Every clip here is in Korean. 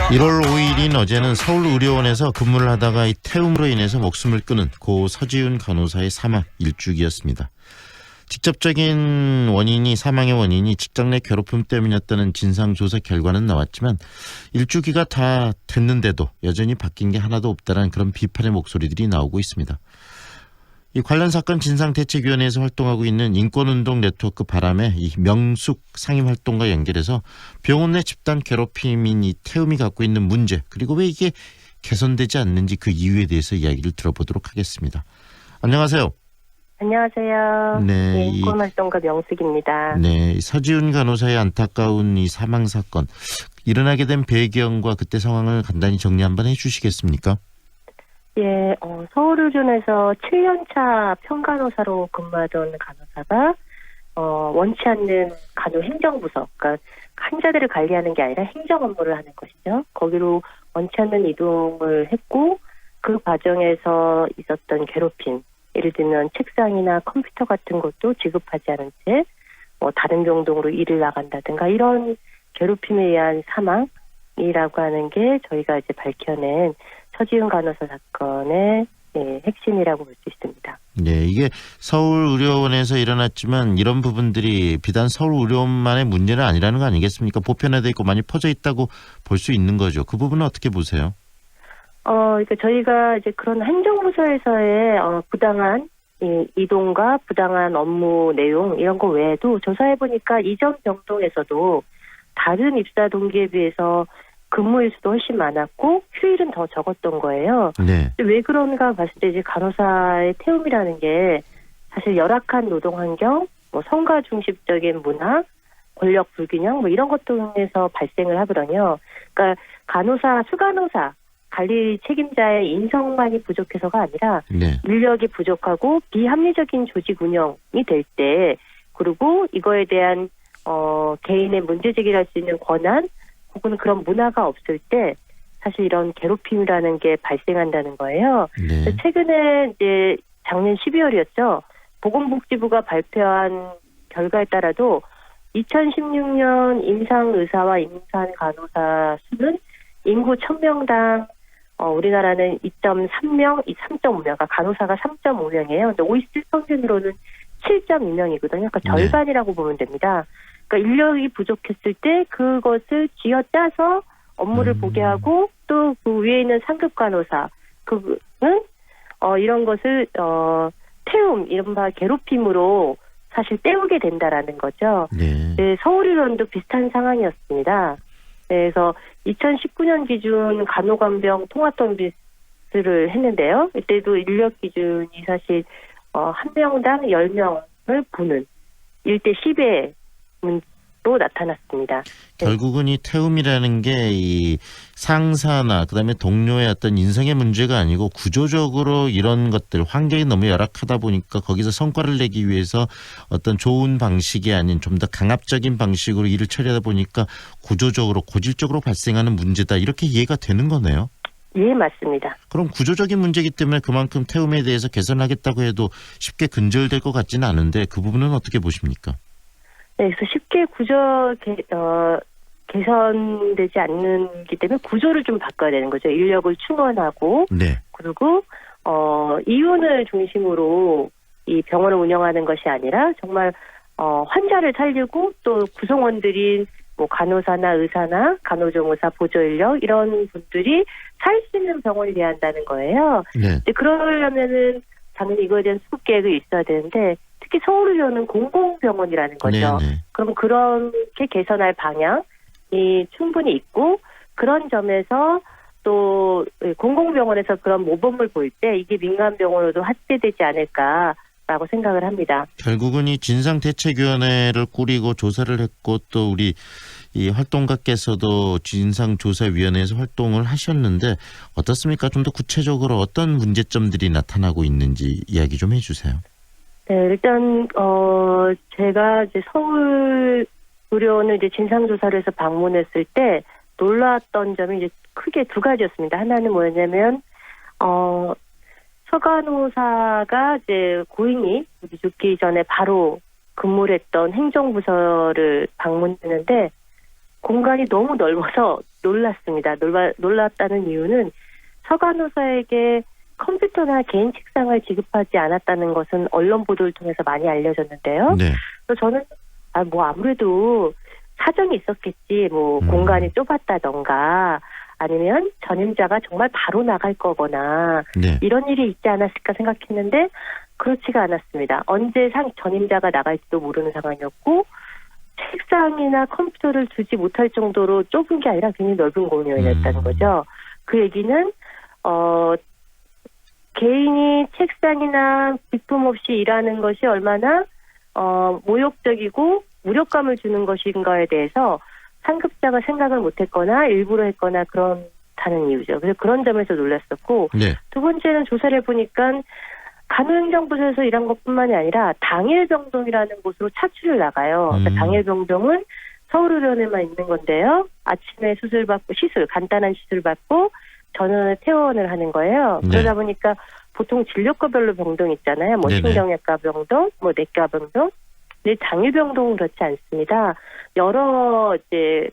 1월 5일인 어제는 서울의료원에서 근무를 하다가 이 태움으로 인해서 목숨을 끊은 고 서지훈 간호사의 사망 일주기였습니다. 직접적인 사망의 원인이 직장 내 괴롭힘 때문이었다는 진상조사 결과는 나왔지만 일주기가 다 됐는데도 여전히 바뀐 게 하나도 없다는 그런 비판의 목소리들이 나오고 있습니다. 이 관련 사건 진상대책위원회에서 활동하고 있는 인권운동 네트워크 바람의 이 명숙 상임활동과 연결해서 병원 내 집단 괴롭힘인 이 태움이 갖고 있는 문제, 그리고 왜 이게 개선되지 않는지 그 이유에 대해서 이야기를 들어보도록 하겠습니다. 안녕하세요. 안녕하세요. 네, 인권활동가 명숙입니다. 네, 이 서지훈 간호사의 안타까운 이 사망 사건 일어나게 된 배경과 그때 상황을 간단히 정리 한번 해주시겠습니까? 예, 서울의료원에서 7년차 평간호사로 근무하던 간호사가 원치 않는 간호 행정부서, 그러니까 환자들을 관리하는 게 아니라 행정 업무를 하는 것이죠. 거기로 원치 않는 이동을 했고 그 과정에서 있었던 괴롭힘, 예를 들면 책상이나 컴퓨터 같은 것도 지급하지 않은 채 다른 병동으로 일을 나간다든가 이런 괴롭힘에 의한 사망이라고 하는 게 저희가 이제 밝혀낸 서지훈 간호사 사건의 핵심이라고 볼 수 있습니다. 네, 이게 서울의료원에서 일어났지만 이런 부분들이 비단 서울의료원만의 문제는 아니라는 거 아니겠습니까? 보편화되어 있고 많이 퍼져 있다고 볼 수 있는 거죠. 그 부분은 어떻게 보세요? 그러니까 저희가 이제 그런 행정부서에서의 부당한 이동과 부당한 업무 내용 이런 거 외에도 조사해 보니까 이전 병동에서도 다른 입사 동기에 비해서 근무 일수도 훨씬 많았고 휴일은 더 적었던 거예요. 네. 왜 그런가 봤을 때 이제 간호사의 태움이라는 게 사실 열악한 노동 환경, 성과 중심적인 문화, 권력 불균형 이런 것 등에서 발생을 하거든요. 그러니까 수간호사 관리 책임자의 인성만이 부족해서가 아니라 네. 인력이 부족하고 비합리적인 조직 운영이 될 때, 그리고 이거에 대한 개인의 문제 제기를 할 수 있는 권한 혹은 그런 문화가 없을 때 사실 이런 괴롭힘이라는 게 발생한다는 거예요. 네. 최근에 이제 작년 12월이었죠. 보건복지부가 발표한 결과에 따라도 2016년 임상의사와 임상간호사 수는 인구 1000명당 우리나라는 2.3명, 3.5명, 그러니까 간호사가 3.5명이에요. 근데 OECD 평균으로는 7.2명이거든요. 그러니까 절반이라고 보면 됩니다. 그러니까 인력이 부족했을 때 그것을 쥐어짜서 업무를 보게 하고 또 그 위에 있는 상급 간호사 그는 이런 것을 태움, 이른바 괴롭힘으로 사실 때우게 된다라는 거죠. 네. 네, 서울의료원도 비슷한 상황이었습니다. 네, 그래서 2019년 기준 간호간병 통합 서비스를 했는데요. 이때도 인력 기준이 사실 한 명당 10명을 부는 1대 10로 나타났습니다. 결국은 이 태움이라는 게 이 상사나 그다음에 동료의 어떤 인성의 문제가 아니고 구조적으로 이런 것들 환경이 너무 열악하다 보니까 거기서 성과를 내기 위해서 어떤 좋은 방식이 아닌 좀 더 강압적인 방식으로 일을 처리하다 보니까 구조적으로 고질적으로 발생하는 문제다, 이렇게 이해가 되는 거네요. 예, 맞습니다. 그럼 구조적인 문제이기 때문에 그만큼 태움에 대해서 개선하겠다고 해도 쉽게 근절될 것 같지는 않은데 그 부분은 어떻게 보십니까? 네, 그래서 쉽게 개선되지 않기 때문에 구조를 좀 바꿔야 되는 거죠. 인력을 충원하고, 네. 그리고 이윤을 중심으로 이 병원을 운영하는 것이 아니라 정말 환자를 살리고 또 구성원들인 간호사나 의사나 간호조무사, 보조인력 이런 분들이 살 수 있는 병원이 돼야 한다는 거예요. 네. 근데 그러려면은 당연히 이거에 대한 수급 계획이 있어야 되는데 특히 서울의료는 공공병원이라는 거죠. 네네. 그럼 그렇게 개선할 방향이 충분히 있고 그런 점에서 또 공공병원에서 그런 모범을 볼 때 이게 민간병원으로도 확대되지 않을까라고 생각을 합니다. 결국은 이 진상대책위원회를 꾸리고 조사를 했고 또 우리 이 활동가께서도 진상조사위원회에서 활동을 하셨는데 어떻습니까? 좀 더 구체적으로 어떤 문제점들이 나타나고 있는지 이야기 좀 해주세요. 네, 일단 제가 이제 서울의료원을 이제 진상조사를 해서 방문했을 때 놀랐던 점이 이제 크게 두 가지였습니다. 하나는 뭐였냐면 서간호사가 이제 고인이 죽기 전에 바로 근무를 했던 행정부서를 방문했는데 공간이 너무 넓어서 놀랐습니다. 놀랐다는 이유는 서간호사에게 컴퓨터나 개인 책상을 지급하지 않았다는 것은 언론 보도를 통해서 많이 알려졌는데요. 네. 그래서 저는 아무래도 사정이 있었겠지. 공간이 좁았다던가 아니면 전임자가 정말 바로 나갈 거거나 네. 이런 일이 있지 않았을까 생각했는데 그렇지가 않았습니다. 언제 전임자가 나갈지도 모르는 상황이었고 책상이나 컴퓨터를 주지 못할 정도로 좁은 게 아니라 굉장히 넓은 공간이었다는 거죠. 그 얘기는 개인이 책상이나 비품 없이 일하는 것이 얼마나 모욕적이고 무력감을 주는 것인가에 대해서 상급자가 생각을 못했거나 일부러 했거나 그렇다는 이유죠. 그래서 그런 점에서 놀랐었고 네. 두 번째는 조사를 해보니까 간호행정부서에서 일한 것뿐만이 아니라 당일병동이라는 곳으로 차출을 나가요. 그러니까 당일병동은 서울의료원에만 있는 건데요. 아침에 간단한 시술 받고 전원을 퇴원을 하는 거예요. 네. 그러다 보니까 보통 진료과별로 병동 있잖아요. 신경외과 병동, 내과 병동. 근데 당일병동은 그렇지 않습니다. 여러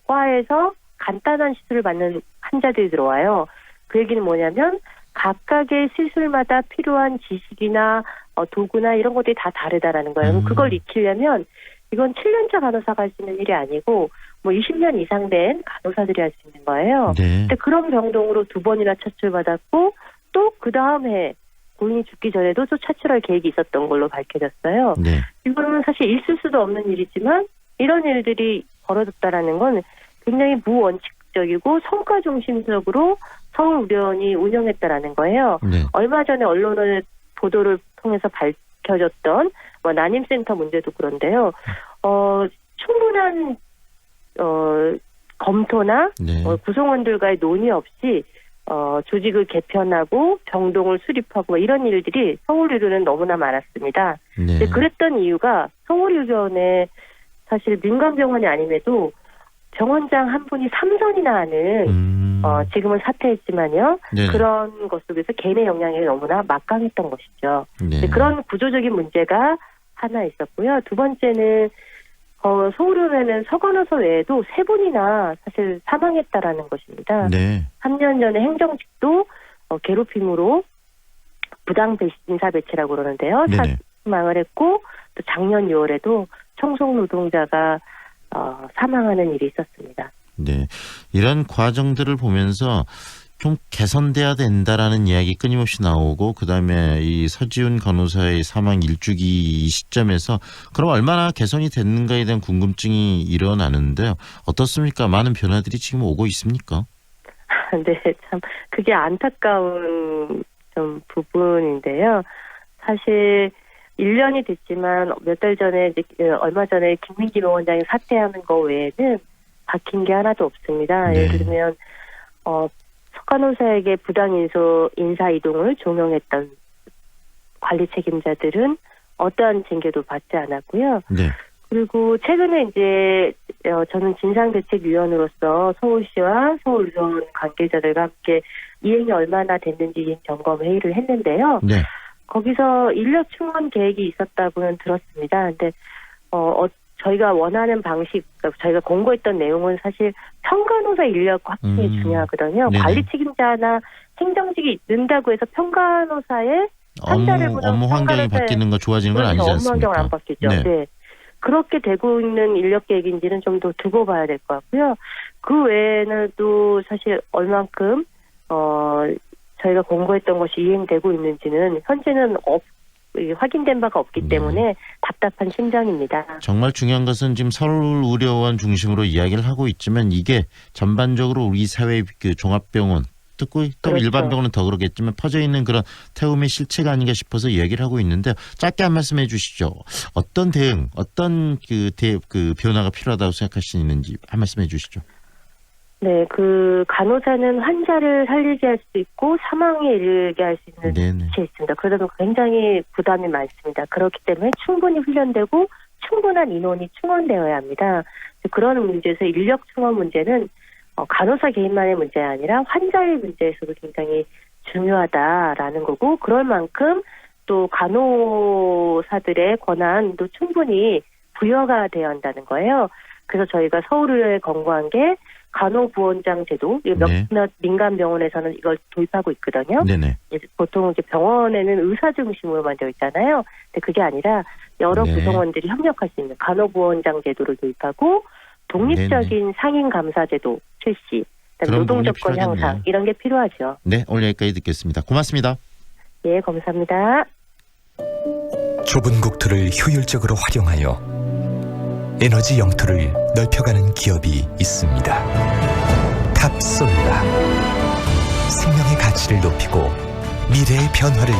과에서 간단한 시술을 받는 환자들이 들어와요. 그 얘기는 뭐냐면 각각의 시술마다 필요한 지식이나 도구나 이런 것들이 다 다르다라는 거예요. 그걸 익히려면 이건 7년차 간호사가 할 수 있는 일이 아니고 20년 이상 된 간호사들이 할 수 있는 거예요. 네. 근데 그런 병동으로 2번이나 차출받았고 또 그 다음 해 본인이 죽기 전에도 또 차출할 계획이 있었던 걸로 밝혀졌어요. 네. 이거는 사실 있을 수도 없는 일이지만 이런 일들이 벌어졌다라는 건 굉장히 무원칙적이고 성과 중심적으로 서울의료원이 운영했다라는 거예요. 네. 얼마 전에 언론의 보도를 통해서 밝혀졌던 난임센터 문제도 그런데요. 충분한 검토나 네. 구성원들과의 논의 없이 조직을 개편하고 병동을 수립하고 이런 일들이 서울의료는 너무나 많았습니다. 네. 근데 그랬던 이유가 서울의료원에 사실 민간병원이 아님에도 병원장 한 분이 3선이나 하는 지금은 사퇴했지만요. 네. 그런 것 속에서 개인의 역량이 너무나 막강했던 것이죠. 네. 그런 구조적인 문제가 하나 있었고요. 두 번째는 서울의료원에는 서간호사 외에도 3분이나 사실 사망했다라는 것입니다. 네. 3년 전에 행정직도 괴롭힘으로 부당 인사 배치라고 그러는데요. 네네. 사망을 했고 또 작년 6월에도 청송 노동자가 사망하는 일이 있었습니다. 네. 이런 과정들을 보면서 좀 개선돼야 된다라는 이야기 끊임없이 나오고 그다음에 이 서지훈 간호사의 사망 일주기 이 시점에서 그럼 얼마나 개선이 됐는가에 대한 궁금증이 일어나는데요. 어떻습니까? 많은 변화들이 지금 오고 있습니까? 네, 참 그게 안타까운 좀 부분인데요. 사실 1년이 됐지만 몇 달 전에 얼마 전에 김민기 병원장이 사퇴하는 거 외에는 바뀐 게 하나도 없습니다. 네. 예를 들면 석간호사에게 부당 인사 이동을 종용했던 관리 책임자들은 어떠한 징계도 받지 않았고요. 네. 그리고 최근에 이제 저는 진상대책위원으로서 서울시와 서울의료원 관계자들과 함께 이행이 얼마나 됐는지 이행 점검 회의를 했는데요. 네. 거기서 인력 충원 계획이 있었다고는 들었습니다. 근데 저희가 원하는 방식, 저희가 공고했던 내용은 사실 평간호사 인력 확충이 중요하거든요. 네네. 관리 책임자나 행정직이 는다고 해서 평간호사의 환자를 보는 업무 환경이 바뀌는 거 좋아지는 건 아니지 업무 않습니까? 환경은 안 바뀌죠. 네. 네. 그렇게 되고 있는 인력 계획인지는 좀 더 두고 봐야 될 것 같고요. 그 외에는 또 사실 얼만큼 저희가 공고했던 것이 이행되고 있는지는 현재는 확인된 바가 없기 때문에 답답한 심정입니다. 정말 중요한 것은 지금 서울의료원 중심으로 이야기를 하고 있지만 이게 전반적으로 우리 사회 그 종합병원 또 그렇죠. 일반 병원은 더 그러겠지만 퍼져 있는 그런 태움의 실체가 아닌가 싶어서 이야기를 하고 있는데 짧게 한 말씀해 주시죠. 어떤 대응, 어떤 그 변화가 필요하다고 생각하시는지 한 말씀해 주시죠. 네, 그 간호사는 환자를 살리게 할 수 있고 사망에 이르게 할 수 있는 네네. 위치에 있습니다. 그러다 보니까 굉장히 부담이 많습니다. 그렇기 때문에 충분히 훈련되고 충분한 인원이 충원되어야 합니다. 그런 문제에서 인력 충원 문제는 간호사 개인만의 문제가 아니라 환자의 문제에서도 굉장히 중요하다라는 거고 그럴 만큼 또 간호사들의 권한도 충분히 부여가 되어야 한다는 거예요. 그래서 저희가 서울의료에 권고한 게 간호부원장 제도, 네. 몇몇 민간 병원에서는 이걸 도입하고 있거든요. 네네. 이제 보통 이제 병원에는 의사 중심으로만 되어 있잖아요. 근데 그게 아니라 여러 네. 구성원들이 협력할 수 있는 간호부원장 제도를 도입하고 독립적인 상인 감사 제도 실시, 그런 노동 부분이 조건 필요하겠네요. 향상 이런 게 필요하죠. 네, 오늘 여기까지 듣겠습니다. 고맙습니다. 예, 감사합니다. 좁은 국토를 효율적으로 활용하여 에너지 영토를 넓혀가는 기업이 있습니다. 탑솔라. 생명의 가치를 높이고 미래의 변화를